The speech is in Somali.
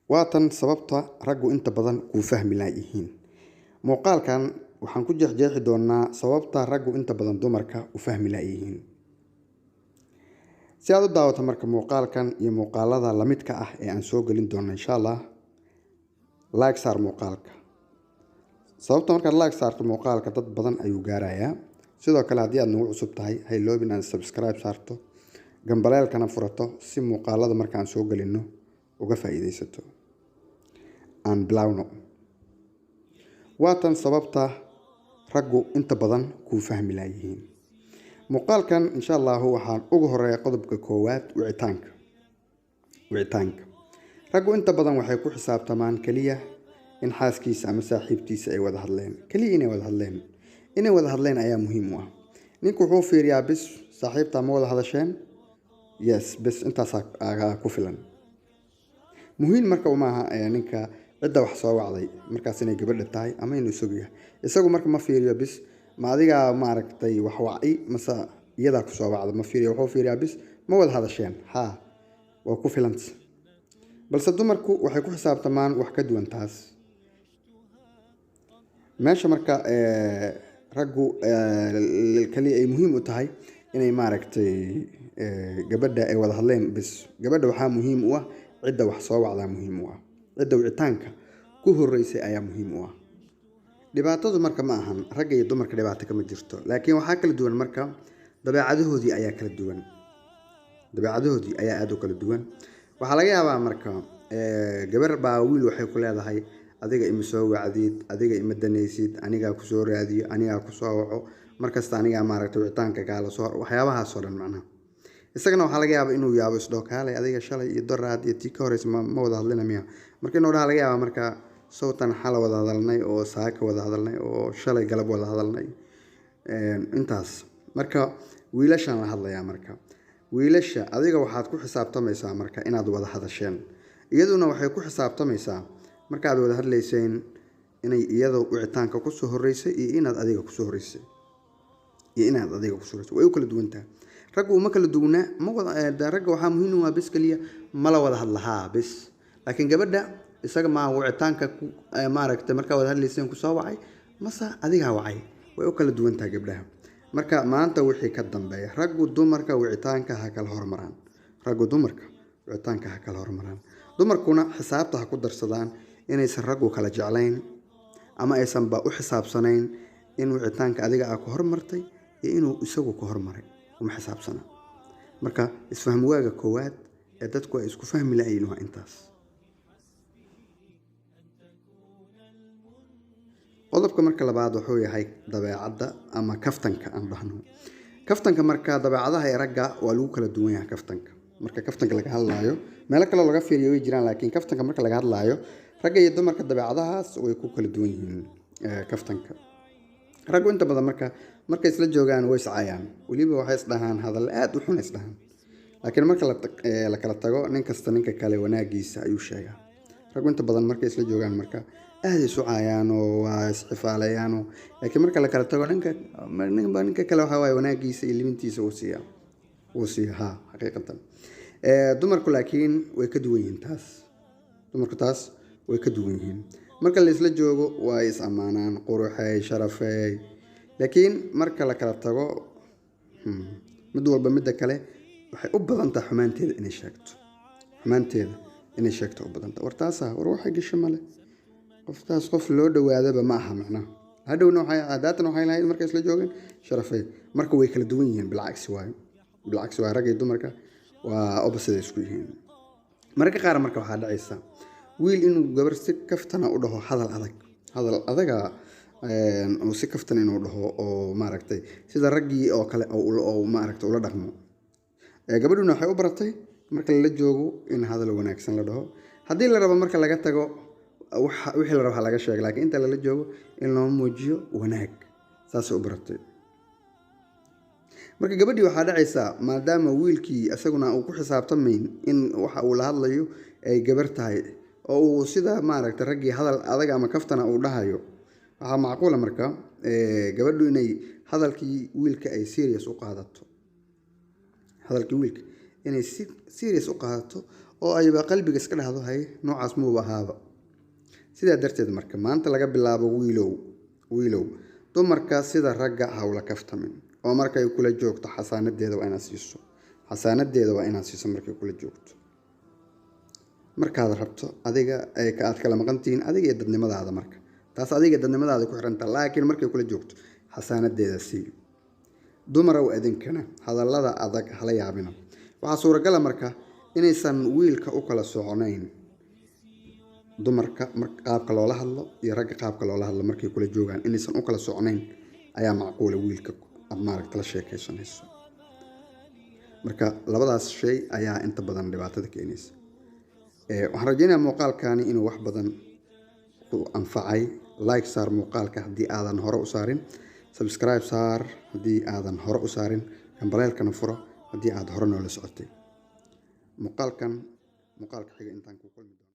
waatan sababta raggu inta badan kuu fahmi laayihiin. Muuqaalkan waxaan ku jeexjeexi doonaa sababta raggu inta badan dumarka u fahmi laayihiin. Si aad u daawato marka muuqaalkan iyo muuqaalada la midka ah ee aan soo gelin doono insha Allah, like saar muuqaalka. Sababta markaad like saarto muuqaalka dad badan ayuu gaarayaa. Sidoo kale haddii aad nagu cusub tahay, ha iloobin inaad subscribe saarto, gambaleelkana furato si muuqaalada markaan soo gelino uga faa'iidaysato. Aan bilowno. Waatan sababta raggu inta badan kuu fahmi laayihiin. Muuqaalkan insha Allah waxaan ugu horeeyaa qodobka koowaad wicitaanka. Raggu inta badan waxay ku xisaabtamaan kaliya in xaaskiisa ama saaxiibtiisa ay wada hadleen. Kaliya inay wada hadleen ayaa muhiim u ah. Ninku wuxuu fiiriyaa bis saaxiibta ma wada hadasheen? Yes, bis intaas ku filan. Muhiim marka uma aha ninka cidda wax soo wacday markaas inay gabadha tahay ama inuu isagu yahay. Isagu marka ma fiiriyo bis ma adiga ma aragtay wax wacay mase iyada ku soo wacday, ma fiiriyo. Wuxuu fiiriyaa bis ma wada hadasheen? Ha, waa ku filan. Balse dumarku waxay ku xisaabtamaan wax ka duwan taas. Meesha marka raggu kaliya ay muhiim u tahay inay maaragtay gabadha ay wada hadleen bis. Gabadha waxaa muhiim u ah cidda wax soo wacdaa muhiim u ah. Cidda wicitaanka ku horeysay ayaa muhiim u ah. Dhibaatadu marka ma ahan ragga iyo dumarka dhibaato kama jirto, laakiin waxaa kala duwan marka dabeecadahoodii ayaa kala duwan. Dabeecadahoodii ayaa aad u kala duwan. Waxaa laga yaabaa marka gabar baa wiil waxay ku leedahay adiga ima soo wacdid, adiga ima danaysid, aniga ku soo raadiyo, aniga ku soo waco, markasta aniga maaragtay wicitaanka kaala soo waxyaabahaas oo dhan macnaha. Isagana waxaa laga yaabaa inuu yaabo isdoo kaalay adiga shalay iyo daraad iyo tii ka horeysa ma wada hadlina miya. Marka inuu dhaha laga yaabaa marka sawtan xal wada hadalnay oo saaka wada hadalnay oo shalay galab wada hadalnay intaas. Marka wiilashan la hadlayaa marka. Wiilasha adiga waxaad ku xisaabtamaysaa marka inaad wada hadasheen. Iyaduna waxay ku xisaabtamaysaa marka aad wada hadlayseen inay iyada wicitaanka ku soo horeysay iyo inaad adiga ku soo horeysay. Way u kala duwan tahay. Raggu uma kala duwana ma wada ragga waxaa muhiim u ah bis kaliya ma la wada hadlahaa bis. Laakiin gabadha isaga ma wicitaanka maaragtay marka wada hadlayseen ku soo wacay mase adiga wacay. Way u kala duwan tahay gabdhaha. Marka maanta wixii ka dambeeya raggu dumarka wicitaanka ha kala hormaraan. Dumarkuna xisaabta ha ku darsadaan inaysan raggu kala jeclayn ama aysan ba u xisaabsanayn in wicitaanka adiga ku hormartay iyo inuu isagu ku hormaray uma xisaabsana. Marka isfaham waaga koowaad ee dadku ay isku fahmi laayihiin waa intaas. qodobka marka labaad wuxuu yahay dabeecadda ama kaftanka aan dhahno. Kaftanka marka dabeecadaha ee ragga waa lagu kala duwan yahay kaftanka. Marka kaftanka laga hadlaayo meelo kale laga fiiriyo way jiraan, laakiin kaftanka marka laga hadlaayo ragga iyo dumarka dabeecadahaas way ku kala duwan yihiin. Kaftanka raggu inta badan markay isla joogaan way iscaayaan, waliba waxay isdhahaan hadal aad u xun isdhahaan. Laakiin marka la kala tago nin kasta ninka kale wanaagiisa ayuu sheegaa. Raggu inta badan markay isla joogaan marka aad isu caayaan oo waa isxifaalayaan, laakiin marka la kala tago ninka kale waxa waaye wanaagiisa iyo limintiisa uu siiyaa xaqiiqatan. Dumarku laakiin way ka duwan yihiin taas. Way ka duwan yihiin. Marka la isla joogo waa is amaanaan, quruxay, sharafay. Laakiin marka la kala tago mid walba midda kale waxay u badan tahay xumaanteeda inay sheegto u badan tahay. War waxay gasho male. Qoftaas qof loo dhawaadaba ma aha macnaha. Hadhowna waxay lahayd markay isla joogeen sharafay. Marka way kala duwan yihiin bilcagsi waayo ragga iyo dumarka waa opposite isku yihiin. Marka qaar marka waxaa dhacaysa wiil inuu gabar si kaftana u dhaho hadal adaga oo si kaftan inuu dhaho oo maaragtay sida raggii oo kale oo maaragtay ula dhaqmo. Gabadhuna waxay u baratay marka la joogo in hadal wanaagsan la dhaho. Haddii la rabo marka laga tago wixii la rabo laga sheego, laakiin inta la joogo in loo muujiyo wanaag saas u baratay. Marka gabadhii waxaa dhacaysa maadaama wiilkii asaguna uu ku xisaabtamayn in waxa uu la hadlayo ay gabar tahay oo uu sida maaragtay raggii hadal adag ama kaftana uu dhahayo, waxaa macquul marka gabadhu inay hadalkii wiilka ay serious u qaadato. Hadalkii wiilka inay serious u qaadato oo ayba qalbiga iska dhahdo hay noocaas muuba ahaaba. sidaa darteed marka maanta laga bilaabo wiilow dumarka sida ragga hawla kaftamin oo markay kula joogto xasaanadeeda waa inaad siiso markay kula joogto. markaad rabto adiga ay aad kala maqantihiin adiga iyo dadnimadaada, marka taas adiga dadnimadaada ku xiranta, laakiin markay kula joogto xasaanadeeda sii. dumarow idinkana hadallada adag hala yaabina. waxaa suuragal ah marka inaysan wiilka u kala soconayn dumarka qaabka loola hadlo iyo ragga qaabka loola hadlo markay kula joogaan inaysan u kala soconayn ayaa macquula wiilka aad maaragta la sheekaysanayso. marka labadaas shay ayaa inta badan dhibaatada keenaysa. waxaan rajaynayaa muuqaalkani inuu wax badan ku anfacay. like saar muuqaalka haddii aadan hore u saarin, subscribe saar haddii aadan hore u saarin, gambaleelkana furo haddii aad hore noola socotay. muuqaalka xiga intaan ku kulmi doono.